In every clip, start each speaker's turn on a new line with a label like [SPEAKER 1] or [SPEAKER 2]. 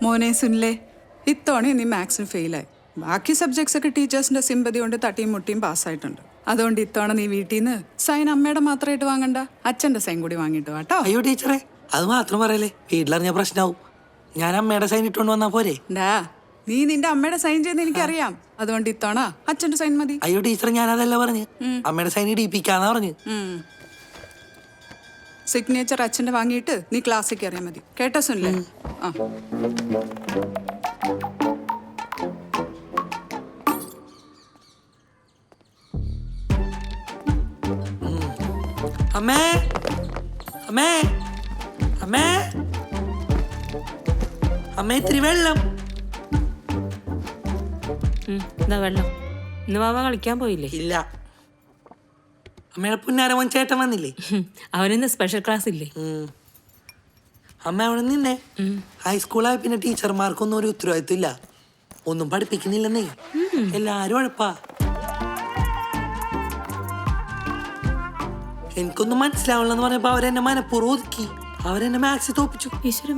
[SPEAKER 1] മോനെ സുനിലേ, ഇത്തവണ നീ മാത്സിന് ഫെയിലായി. ബാക്കി സബ്ജക്ട്സ് ഒക്കെ ടീച്ചേഴ്സിന്റെ സിമ്പതി കൊണ്ട് തട്ടിയും മുട്ടിയും പാസ്സായിട്ടുണ്ട്. അതുകൊണ്ട് ഇത്തവണ നീ വീട്ടിൽ നിന്ന് സൈൻ അമ്മയുടെ മാത്രമായിട്ട് വാങ്ങണ്ട, അച്ഛന്റെ സൈൻ കൂടി വാങ്ങിയിട്ട് വാട്ടോ.
[SPEAKER 2] അയ്യോ ടീച്ചറെ, അത് മാത്രം പറയല്ലേ, വീട്ടിലറിഞ്ഞ പ്രശ്നമാവും. ഞാൻ അമ്മയുടെ സൈൻ ഇട്ടുകൊണ്ട് വന്നാ പോരെ?
[SPEAKER 1] നീ നിന്റെ അമ്മയുടെ സൈൻ ചെയ്യുന്ന എനിക്കറിയാം. അതുകൊണ്ട് ഇത്തവണ അച്ഛന്റെ സൈൻ മതി.
[SPEAKER 2] അയ്യോ ടീച്ചർ, ഞാൻ അതല്ല പറഞ്ഞു, അമ്മയുടെ സൈൻ ഇടിപ്പിക്കാന്നാ പറഞ്ഞു.
[SPEAKER 1] സിഗ്നേച്ചർ അച്ഛന്റെ വാങ്ങിയിട്ട് നീ ക്ലാസ്സിൽ കയറിയാൽ മതി, കേട്ടോ സുനിലേ?
[SPEAKER 2] അമ്മേ അമ്മേ അമ്മേ അമ്മേ, ഇത്തിരി വെള്ളം.
[SPEAKER 3] എന്താ വെള്ളം? ഇന്ന് വാവ കളിക്കാൻ പോയില്ലേ?
[SPEAKER 2] ഇല്ല. അമ്മയുടെ പുന്നാരമോൻ ചേട്ടൻ വന്നില്ലേ?
[SPEAKER 3] അവനിന്ന് സ്പെഷ്യൽ ക്ലാസ് ഇല്ലേ?
[SPEAKER 2] അമ്മ അവിടെ നിന്നേ. ഹൈസ്കൂളായ പിന്നെ ടീച്ചർമാർക്കൊന്നും ഒരു ഉത്തരവാദിത്വം ഇല്ല, ഒന്നും പഠിപ്പിക്കുന്നില്ലെന്നേ. എല്ലാരും ഉഴപ്പാ. എനിക്കൊന്നും മനസ്സിലാവണെന്ന് പറഞ്ഞപ്പോ അവരെന്നെ മനഃപൂർവ്വം ഒതുക്കി. അവരെന്നെ മാത്സിൽ തോപ്പിച്ചു.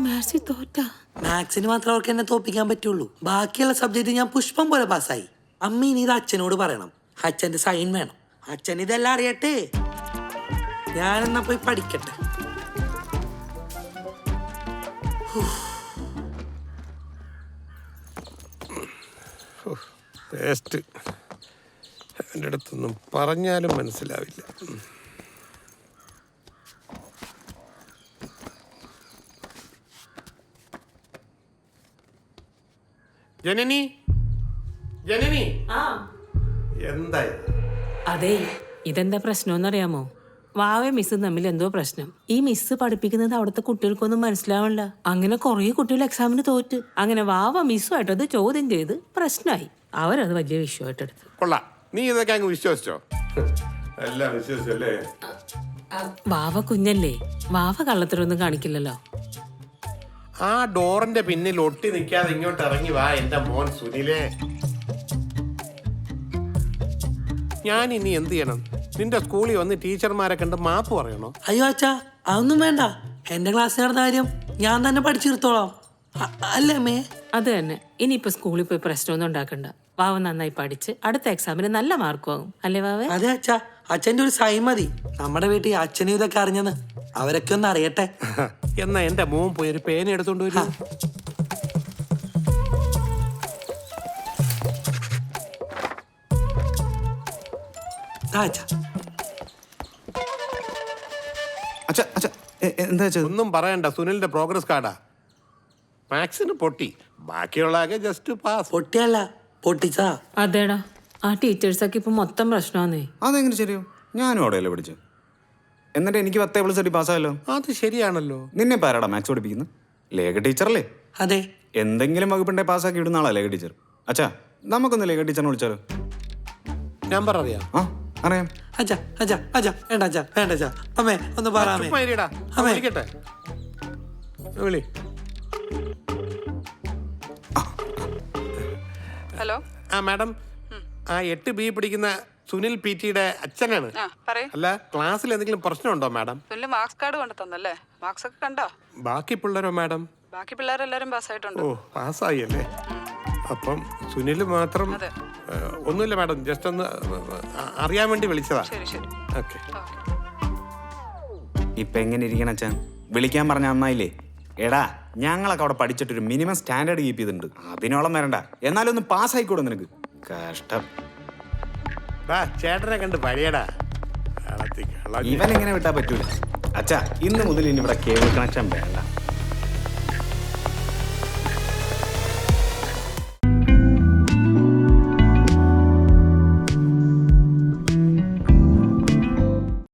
[SPEAKER 3] മാത്സിൽ തോറ്റാ?
[SPEAKER 2] മാത്സിന് മാത്രം അവർക്ക് എന്നെ തോപ്പിക്കാൻ പറ്റുള്ളൂ. ബാക്കിയുള്ള സബ്ജക്റ്റ് ഞാൻ പുഷ്പം പോലെ പാസ്സായി. അമ്മ ഇനി ഇത് അച്ഛനോട് പറയണം, അച്ഛന്റെ സൈൻ വേണം. അച്ഛൻ ഇതെല്ലാം അറിയട്ടെ. ഞാനെന്നാ പോയി പഠിക്കട്ടെ.
[SPEAKER 4] എൻ്റെ അടുത്തൊന്നും പറഞ്ഞാലും മനസ്സിലാവില്ല. ജനനി, ജനനി, എന്തായി?
[SPEAKER 3] അതെ, ഇതെന്താ പ്രശ്നമെന്നറിയാമോ? വാവ മിസ്സും തമ്മിൽ എന്തോ പ്രശ്നം. ഈ മിസ്സ് പഠിപ്പിക്കുന്നത് അവിടുത്തെ കുട്ടികൾക്കൊന്നും മനസ്സിലാവണില്ല. അങ്ങനെ കുറെ കുട്ടികൾ എക്സാമിന് തോറ്റ്. അങ്ങനെ വാവ മിസ്സുമായിട്ടത് ചോദ്യം ചെയ്ത് പ്രശ്നമായി. അവരത് വലിയ വിഷയമായിട്ടെടുത്തു.
[SPEAKER 4] കൊള്ളാം, നീ ഇതൊക്കെ അങ്ങ് വിശ്വസിച്ചോ? എല്ലാം വിശ്വസിച്ചല്ലേ?
[SPEAKER 3] വാവ കുഞ്ഞല്ലേ, വാവ കള്ളത്തരൊന്നും കാണിക്കില്ലല്ലോ.
[SPEAKER 4] ആ ഡോറിന്റെ പിന്നിൽ ഒട്ടി നിൽക്കാതെ ഇങ്ങോട്ട് ഇറങ്ങി വാ എന്റെ മോൻ സുനിലേ. ഞാൻ ഇനി എന്ത് ചെയ്യണം? നിന്റെ സ്കൂളിൽ വന്ന് ടീച്ചർമാരെ കണ്ട് മാപ്പ് പറയണോ?
[SPEAKER 2] അയ്യോ അച്ഛാ, അതൊന്നും വേണ്ട. എന്റെ ക്ലാസ് നടന്ന കാര്യം ഞാൻ തന്നെ പഠിച്ചെടുത്തോളാം, അല്ലേ അമ്മേ?
[SPEAKER 3] അത് തന്നെ. ഇനിയിപ്പോ സ്കൂളിൽ പോയി പ്രശ്നമൊന്നും ഉണ്ടാക്കണ്ട. വാവ നന്നായി പഠിച്ച് അടുത്ത എക്സാമിന് നല്ല മാർക്ക് വാങ്ങും, അല്ലേ വാവേ?
[SPEAKER 2] അതെ അച്ഛാ, അച്ഛൻ്റെ ഒരു സൈൻ മതി. നമ്മുടെ വീട്ടിൽ അച്ഛനും ഇതൊക്കെ അറിഞ്ഞെന്ന് അവരൊക്കെ ഒന്ന് അറിയട്ടെ.
[SPEAKER 4] എന്നാ എന്റെ മോൻ പോയി ഒരു പേന എടുത്തോണ്ട് വരും. ഒന്നും പറയണ്ട, സുനിലിന്റെ പ്രോഗ്രസ് കാർഡാ. മാത്സിന് പൊട്ടി, ബാക്കിയുള്ള ജസ്റ്റ് പാസ്.
[SPEAKER 2] പൊട്ടിയല്ല, പൊട്ടിച്ചാ.
[SPEAKER 3] അതേടാ, ആ ടീച്ചേഴ്സൊക്കെ ഇപ്പൊ മൊത്തം പ്രശ്നമാന്നേ.
[SPEAKER 5] അതെങ്ങനെ ശരിയോ? ഞാനും അവിടെയല്ലേ പഠിച്ചു. എന്നിട്ട് എനിക്ക് 10 പാസ്സായല്ലോ.
[SPEAKER 4] അത് ശരിയാണല്ലോ.
[SPEAKER 5] നിന്നെ പാരാടാ മാത്സ് പഠിപ്പിക്കുന്നത്? ലേഖ ടീച്ചറല്ലേ?
[SPEAKER 2] അതെ.
[SPEAKER 5] എന്തെങ്കിലും വകുപ്പുണ്ടെ പാസ്സാക്കി ഇടുന്ന ആളാ ലേഖ ടീച്ചർ. അച്ഛാ, നമുക്കൊന്ന് ലേഖ ടീച്ചറിനെ വിളിച്ചാലോ?
[SPEAKER 4] നമ്പർ അറിയാം?
[SPEAKER 5] ആ അറിയാം.
[SPEAKER 2] അച്ഛാ അച്ഛാ അച്ഛാ, വേണ്ട അച്ഛാ, വേണ്ട അച്ഛാ. അമ്മേ ഒന്ന് പറയാമേ.
[SPEAKER 4] വിളിക്കട്ടെ, വിളി.
[SPEAKER 1] ഹലോ.
[SPEAKER 4] ആ മാഡം, ആ 8B പഠിക്കുന്ന സുനിൽ PT-യുടെ അച്ഛനാണ്. അല്ല, ക്ലാസ്സിൽ എന്തെങ്കിലും പ്രശ്നമുണ്ടോ മാഡം?
[SPEAKER 1] മാർക്സ് കാർഡ് കൊണ്ട് തന്നല്ലേ? മാർക്സ് ഒക്കെ കണ്ടോ?
[SPEAKER 4] ബാക്കി പിള്ളേരോ മാഡം?
[SPEAKER 1] ബാക്കി പിള്ളേരെല്ലാരും പാസ്സായിട്ടുണ്ട്.
[SPEAKER 4] ഓ, പാസ്സായി അല്ലേ? അപ്പം സുനിൽ മാത്രം. ഒന്നുമില്ല മാഡം, ജസ്റ്റ് ഒന്ന് അറിയാൻ വേണ്ടി വിളിച്ചതാ. ഓക്കെ.
[SPEAKER 5] ഇപ്പൊ എങ്ങനെ ഇരിക്കണം അച്ഛൻ? വിളിക്കാൻ പറഞ്ഞ നന്നായില്ലേ? എടാ, ഞങ്ങളൊക്കെ അവിടെ പഠിച്ചിട്ടൊരു മിനിമം സ്റ്റാൻഡേർഡ് കീപ്പ് ചെയ്തിട്ടുണ്ട്. അതിനോളം വരണ്ട, എന്നാലും ഒന്ന് പാസ്സായിക്കൂടെ നിനക്ക്? കഷ്ടം.
[SPEAKER 4] ചേട്ടനെ കണ്ട് പഴയടാ.
[SPEAKER 5] ഇവൻ എങ്ങനെ വിട്ടാ പറ്റൂല. അച്ഛാ, ഇന്ന് മുതൽ ഇനി ഇവിടെ കേബിൾ കണക്ഷൻ വേണ്ട.